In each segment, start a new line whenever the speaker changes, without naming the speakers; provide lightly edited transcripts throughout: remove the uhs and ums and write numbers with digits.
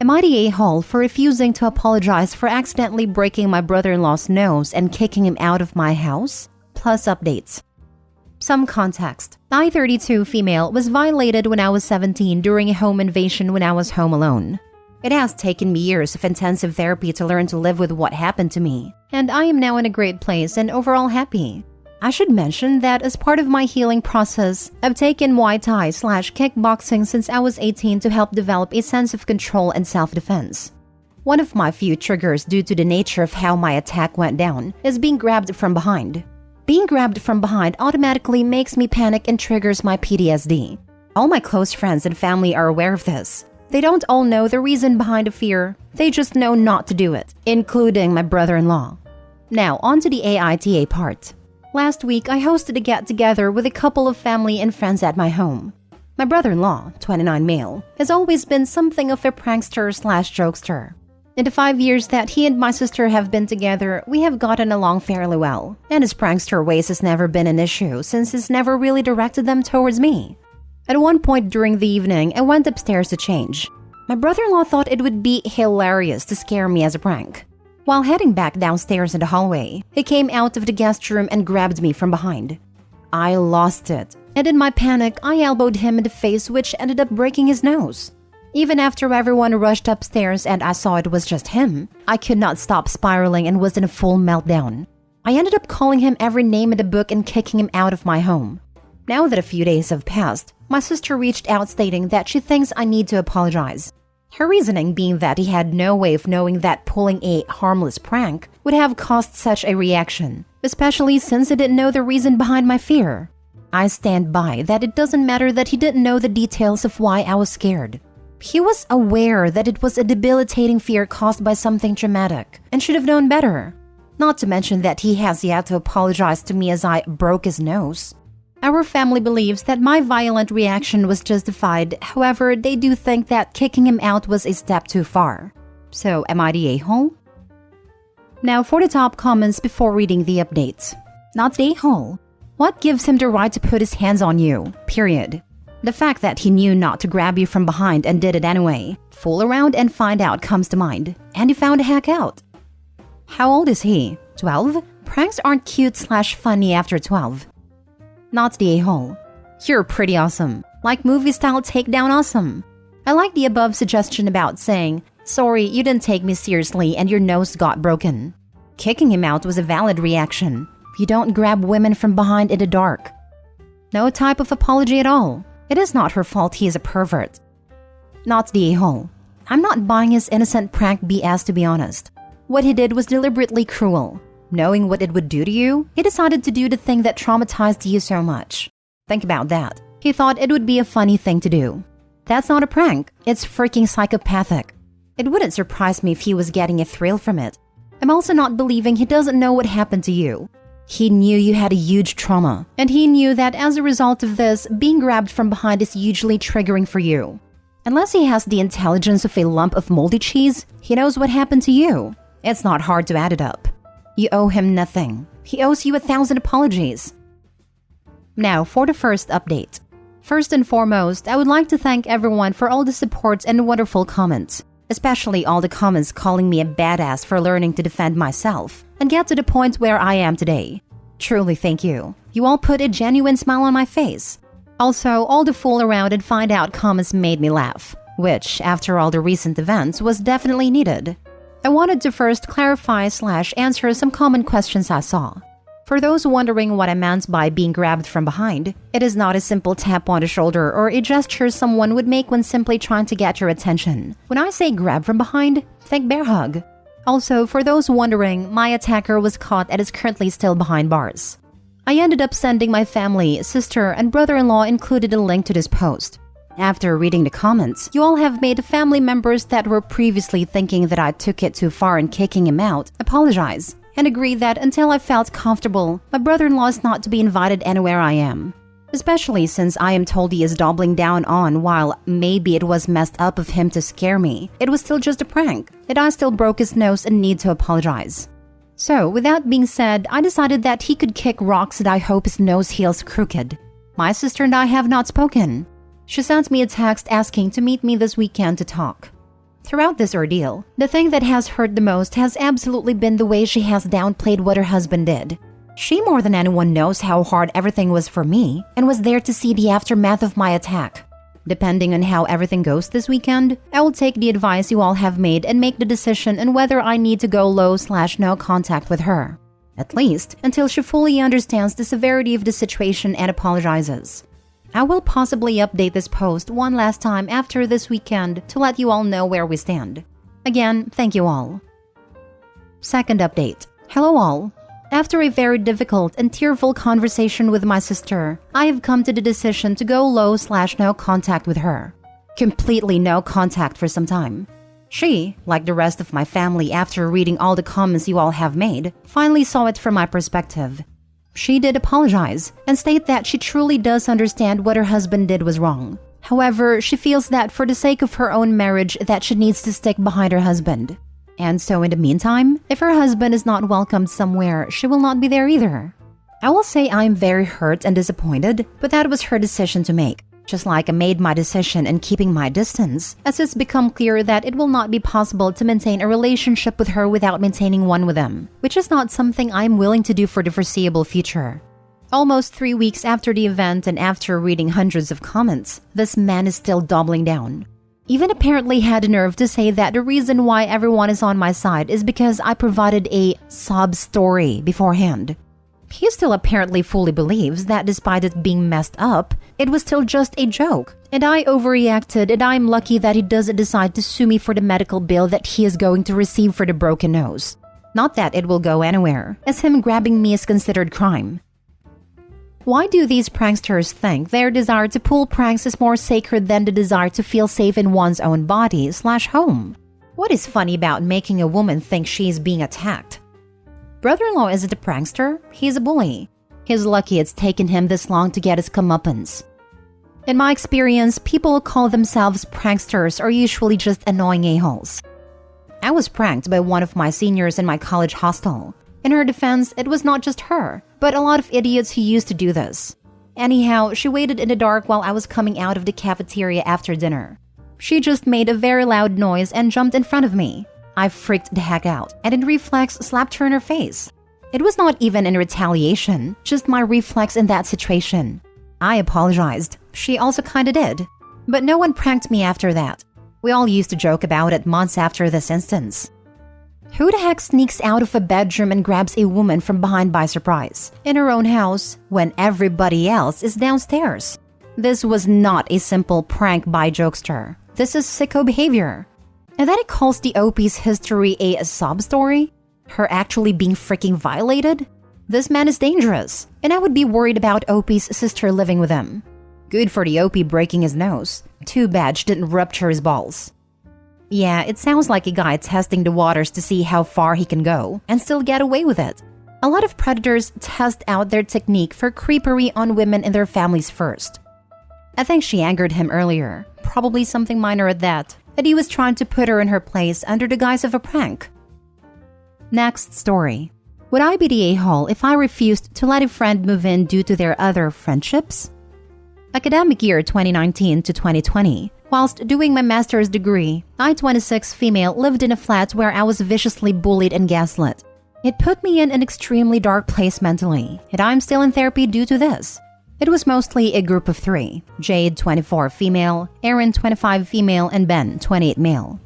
Am I the a-hole for refusing to apologize for accidentally breaking my brother-in-law's nose and kicking him out of my house? Plus updates. Some context. I, 32 female, was violated when I was 17 during a home invasion when I was home alone. It has taken me years of intensive therapy to learn to live with what happened to me, and I am now in a great place and overall happy. I should mention that as part of my healing process, I've taken Muay Thai/kickboxing since I was 18 to help develop a sense of control and self-defense. One of my few triggers due to the nature of how my attack went down is being grabbed from behind. Being grabbed from behind automatically makes me panic and triggers my PTSD. All my close friends and family are aware of this. They don't all know the reason behind the fear, they just know not to do it, including my brother-in-law. Now, on to the AITA part. Last week, I hosted a get-together with a couple of family and friends at my home. My brother-in-law, 29 male, has always been something of a prankster/jokester. In the 5 years that he and my sister have been together, we have gotten along fairly well, and his prankster ways has never been an issue since he's never really directed them towards me. At one point during the evening, I went upstairs to change. My brother-in-law thought it would be hilarious to scare me as a prank. While heading back downstairs in the hallway, he came out of the guest room and grabbed me from behind. I lost it, and in my panic, I elbowed him in the face, which ended up breaking his nose. Even after everyone rushed upstairs and I saw it was just him, I could not stop spiraling and was in a full meltdown. I ended up calling him every name in the book and kicking him out of my home. Now that a few days have passed, my sister reached out stating that she thinks I need to apologize. Her reasoning being that he had no way of knowing that pulling a harmless prank would have caused such a reaction, especially since he didn't know the reason behind my fear. I stand by that it doesn't matter that he didn't know the details of why I was scared. He was aware that it was a debilitating fear caused by something traumatic and should have known better. Not to mention that he has yet to apologize to me as I broke his nose. Our family believes that my violent reaction was justified, however, they do think that kicking him out was a step too far. So, am I the a-hole? Now for the top comments before reading the updates. Not the a-hole. What gives him the right to put his hands on you? Period. The fact that he knew not to grab you from behind and did it anyway. Fool around and find out comes to mind. And he found a hack out. How old is he? 12? Pranks aren't cute/funny after 12. Not the a-hole. You're pretty awesome. Like movie-style takedown awesome. I like the above suggestion about saying, sorry, you didn't take me seriously and your nose got broken. Kicking him out was a valid reaction. You don't grab women from behind in the dark. No type of apology at all. It is not her fault he is a pervert. Not the a-hole. I'm not buying his innocent prank BS, to be honest. What he did was deliberately cruel. Knowing what it would do to you, he decided to do the thing that traumatized you so much. Think about that. He thought it would be a funny thing to do. That's not a prank. It's freaking psychopathic. It wouldn't surprise me if he was getting a thrill from it. I'm also not believing he doesn't know what happened to you. He knew you had a huge trauma, and he knew that as a result of this, being grabbed from behind is hugely triggering for you. Unless he has the intelligence of a lump of moldy cheese, he knows what happened to you. It's not hard to add it up. You owe him nothing. He owes you 1,000 apologies. Now for the first update. First and foremost, I would like to thank everyone for all the support and wonderful comments, especially all the comments calling me a badass for learning to defend myself and get to the point where I am today. Truly thank you. You all put a genuine smile on my face. Also, all the fool around and find out comments made me laugh, which, after all the recent events, was definitely needed. I wanted to first clarify/answer some common questions I saw. For those wondering what I meant by being grabbed from behind, it is not a simple tap on the shoulder or a gesture someone would make when simply trying to get your attention. When I say grab from behind, think bear hug. Also, for those wondering, my attacker was caught and is currently still behind bars. I ended up sending my family, sister, and brother-in-law included a link to this post. After reading the comments, you all have made family members that were previously thinking that I took it too far in kicking him out apologize and agree that until I felt comfortable, my brother-in-law is not to be invited anywhere I am. Especially since I am told he is doubling down on while maybe it was messed up of him to scare me, it was still just a prank, and I still broke his nose and need to apologize. So, with that being said, I decided that he could kick rocks and I hope his nose heals crooked. My sister and I have not spoken. She sent me a text asking to meet me this weekend to talk. Throughout this ordeal, the thing that has hurt the most has absolutely been the way she has downplayed what her husband did. She more than anyone knows how hard everything was for me and was there to see the aftermath of my attack. Depending on how everything goes this weekend, I will take the advice you all have made and make the decision on whether I need to go low/no contact with her. At least until she fully understands the severity of the situation and apologizes. I will possibly update this post one last time after this weekend to let you all know where we stand. Again, thank you all. Second update. Hello all. After a very difficult and tearful conversation with my sister, I have come to the decision to go low/no contact with her. Completely no contact for some time. She, like the rest of my family after reading all the comments you all have made, finally saw it from my perspective. She did apologize and state that she truly does understand what her husband did was wrong. However, she feels that for the sake of her own marriage that she needs to stick behind her husband. And so in the meantime, if her husband is not welcomed somewhere, she will not be there either. I will say I am very hurt and disappointed, but that was her decision to make. Just like I made my decision in keeping my distance, as it's become clear that it will not be possible to maintain a relationship with her without maintaining one with him, which is not something I am willing to do for the foreseeable future. Almost 3 weeks after the event and after reading hundreds of comments, this man is still doubling down. Even apparently had the nerve to say that the reason why everyone is on my side is because I provided a sob story beforehand. He still apparently fully believes that despite it being messed up, it was still just a joke, and I overreacted, and I'm lucky that he doesn't decide to sue me for the medical bill that he is going to receive for the broken nose. Not that it will go anywhere, as him grabbing me is considered crime. Why do these pranksters think their desire to pull pranks is more sacred than the desire to feel safe in one's own body/home? What is funny about making a woman think she is being attacked? Brother-in-law isn't a prankster, he's a bully. He's lucky it's taken him this long to get his comeuppance. In my experience, people who call themselves pranksters are usually just annoying a-holes. I was pranked by one of my seniors in my college hostel. In her defense, it was not just her, but a lot of idiots who used to do this. Anyhow, she waited in the dark while I was coming out of the cafeteria after dinner. She just made a very loud noise and jumped in front of me. I freaked the heck out, and in reflex slapped her in her face. It was not even in retaliation, just my reflex in that situation. I apologized. She also kinda did. But no one pranked me after that. We all used to joke about it months after this instance. Who the heck sneaks out of a bedroom and grabs a woman from behind by surprise, in her own house, when everybody else is downstairs? This was not a simple prank by jokester. This is sicko behavior. And then it calls the OP's history a sob story? Her actually being freaking violated? This man is dangerous, and I would be worried about OP's sister living with him. Good for the OP breaking his nose. Too bad she didn't rupture his balls. Yeah, it sounds like a guy testing the waters to see how far he can go and still get away with it. A lot of predators test out their technique for creepery on women in their families first. I think she angered him earlier, probably something minor at that he was trying to put her in her place under the guise of a prank. Next story. Would I be the a-hole if I refused to let a friend move in due to their other friendships? Academic year 2019 to 2020. Whilst doing my master's degree, I, 26 female, lived in a flat where I was viciously bullied and gaslit. It put me in an extremely dark place mentally, and I'm still in therapy due to this. It was mostly a group of 3, Jade, 24 female, Erin, 25 female, and Ben, 28 male.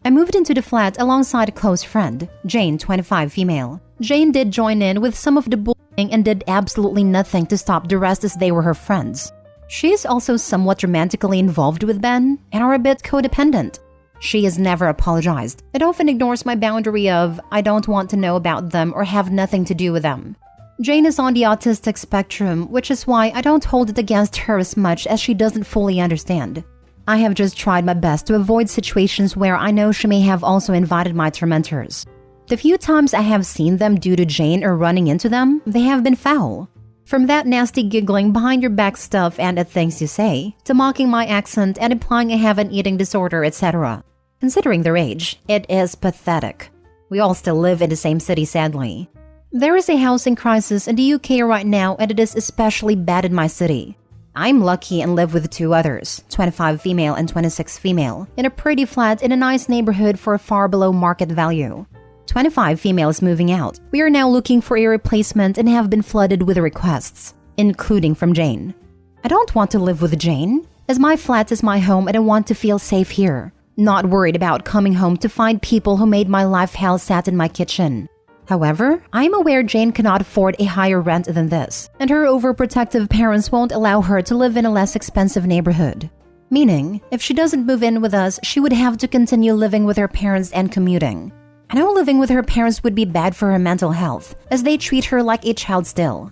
I moved into the flat alongside a close friend, Jane, 25 female. Jane did join in with some of the bullying and did absolutely nothing to stop the rest as they were her friends. She is also somewhat romantically involved with Ben and are a bit codependent. She has never apologized and often ignores my boundary of I don't want to know about them or have nothing to do with them. Jane is on the autistic spectrum, which is why I don't hold it against her as much as she doesn't fully understand. I have just tried my best to avoid situations where I know she may have also invited my tormentors. The few times I have seen them due to Jane or running into them, they have been foul. From that nasty giggling behind your back stuff and at things you say, to mocking my accent and implying I have an eating disorder, etc. Considering their age, it is pathetic. We all still live in the same city, sadly. There is a housing crisis in the UK right now, and it is especially bad in my city. I'm lucky and live with two others, 25 female and 26 female, in a pretty flat in a nice neighborhood for far below market value. 25 female is moving out. We are now looking for a replacement and have been flooded with requests, including from Jane. I don't want to live with Jane, as my flat is my home and I want to feel safe here. Not worried about coming home to find people who made my life hell sat in my kitchen. However, I am aware Jane cannot afford a higher rent than this, and her overprotective parents won't allow her to live in a less expensive neighborhood. Meaning, if she doesn't move in with us, she would have to continue living with her parents and commuting. I know living with her parents would be bad for her mental health, as they treat her like a child still.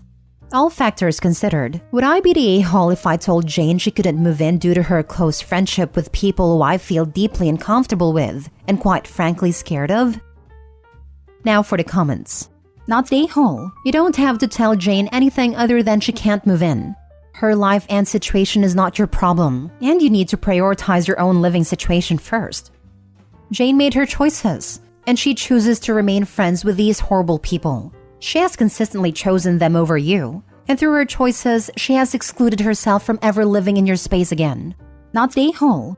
All factors considered, would I be the a-hole if I told Jane she couldn't move in due to her close friendship with people who I feel deeply uncomfortable with, and quite frankly scared of? Now for the comments. Not the a-hole. You don't have to tell Jane anything other than she can't move in. Her life and situation is not your problem, and you need to prioritize your own living situation first. Jane made her choices, and she chooses to remain friends with these horrible people. She has consistently chosen them over you, and through her choices, she has excluded herself from ever living in your space again. Not the a-hole.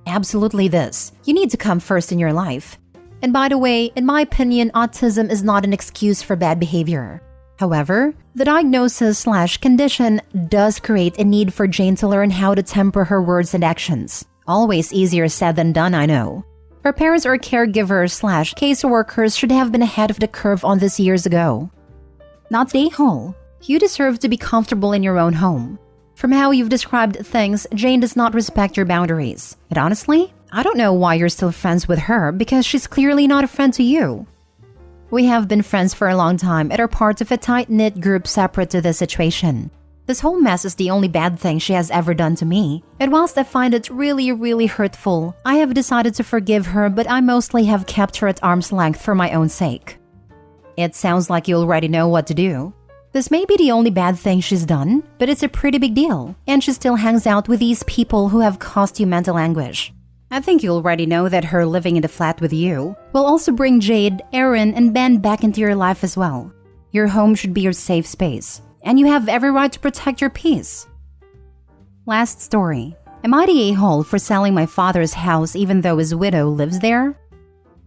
Absolutely this. You need to come first in your life. And by the way, in my opinion, autism is not an excuse for bad behavior. However, the diagnosis/condition does create a need for Jane to learn how to temper her words and actions. Always easier said than done, I know. Her parents or caregivers/caseworkers should have been ahead of the curve on this years ago. Not the a-hole. You deserve to be comfortable in your own home. From how you've described things, Jane does not respect your boundaries. And honestly, I don't know why you're still friends with her because she's clearly not a friend to you. We have been friends for a long time and are part of a tight-knit group separate to this situation. This whole mess is the only bad thing she has ever done to me, and whilst I find it really hurtful, I have decided to forgive her, but I mostly have kept her at arm's length for my own sake. It sounds like you already know what to do. This may be the only bad thing she's done, but it's a pretty big deal, and she still hangs out with these people who have caused you mental anguish. I think you already know that her living in the flat with you will also bring Jade, Aaron, and Ben back into your life as well. Your home should be your safe space, and you have every right to protect your peace. Last story. Am I the a-hole for selling my father's house even though his widow lives there?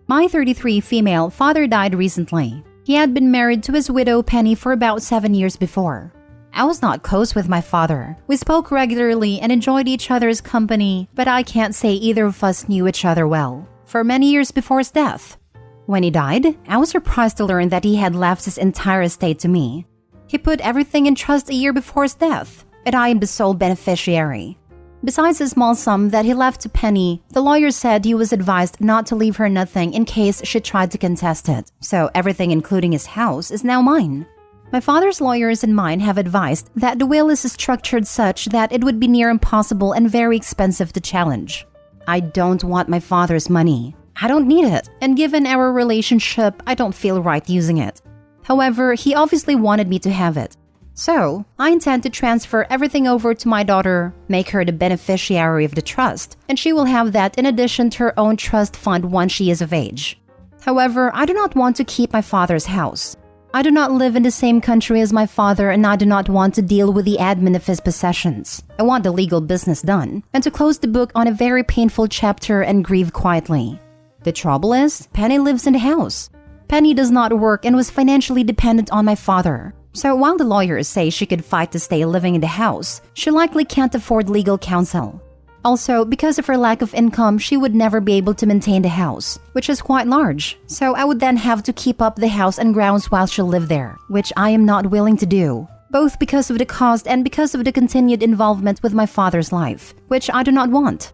My 33 female father died recently. He had been married to his widow Penny for about 7 years before. I was not close with my father. We spoke regularly and enjoyed each other's company, but I can't say either of us knew each other well, for many years before his death. When he died, I was surprised to learn that he had left his entire estate to me. He put everything in trust a year before his death, and I am the sole beneficiary. Besides a small sum that he left to Penny, the lawyer said he was advised not to leave her nothing in case she tried to contest it, so everything including his house is now mine. My father's lawyers and mine have advised that the will is structured such that it would be near impossible and very expensive to challenge. I don't want my father's money. I don't need it, and given our relationship, I don't feel right using it. However, he obviously wanted me to have it. So, I intend to transfer everything over to my daughter, make her the beneficiary of the trust, and she will have that in addition to her own trust fund once she is of age. However, I do not want to keep my father's house. I do not live in the same country as my father, and I do not want to deal with the admin of his possessions. I want the legal business done, and to close the book on a very painful chapter and grieve quietly. The trouble is, Penny lives in the house. Penny does not work and was financially dependent on my father. So while the lawyers say she could fight to stay living in the house, she likely can't afford legal counsel. Also, because of her lack of income, she would never be able to maintain the house, which is quite large. So I would then have to keep up the house and grounds while she lived there, which I am not willing to do, both because of the cost and because of the continued involvement with my father's life, which I do not want.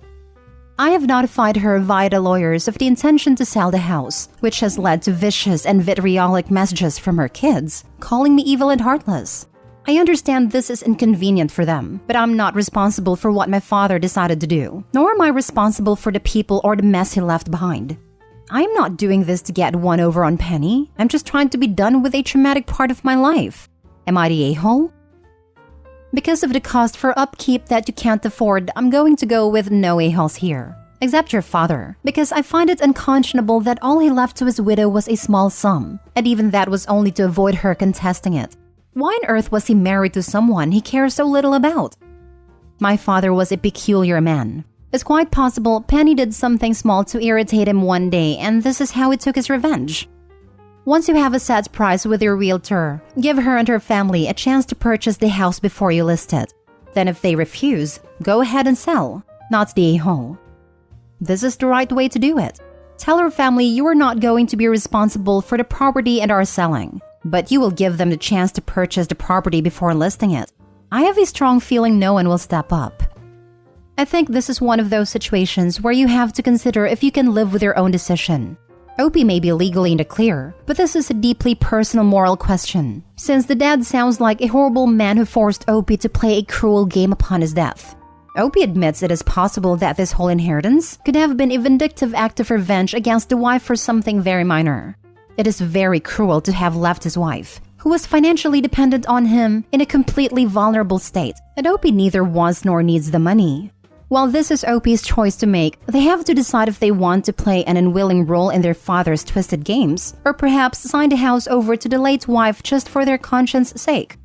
I have notified her via the lawyers of the intention to sell the house, which has led to vicious and vitriolic messages from her kids, calling me evil and heartless. I understand this is inconvenient for them, but I'm not responsible for what my father decided to do, nor am I responsible for the people or the mess he left behind. I'm not doing this to get one over on Penny. I'm just trying to be done with a traumatic part of my life. Am I the a-hole? Because of the cost for upkeep that you can't afford, I'm going to go with no a-holes here. Except your father, because I find it unconscionable that all he left to his widow was a small sum, and even that was only to avoid her contesting it. Why on earth was he married to someone he cares so little about? My father was a peculiar man. It's quite possible Penny did something small to irritate him one day, and this is how he took his revenge. Once you have a set price with your realtor, give her and her family a chance to purchase the house before you list it. Then if they refuse, go ahead and sell, not the a-hole. This is the right way to do it. Tell her family you are not going to be responsible for the property and are selling, but you will give them the chance to purchase the property before listing it. I have a strong feeling no one will step up. I think this is one of those situations where you have to consider if you can live with your own decision. Opie may be legally in the clear, but this is a deeply personal moral question, since the dad sounds like a horrible man who forced Opie to play a cruel game upon his death. Opie admits it is possible that this whole inheritance could have been a vindictive act of revenge against the wife for something very minor. It is very cruel to have left his wife, who was financially dependent on him, in a completely vulnerable state, and Opie neither wants nor needs the money. While this is Opie's choice to make, they have to decide if they want to play an unwilling role in their father's twisted games, or perhaps sign the house over to the late wife just for their conscience sake.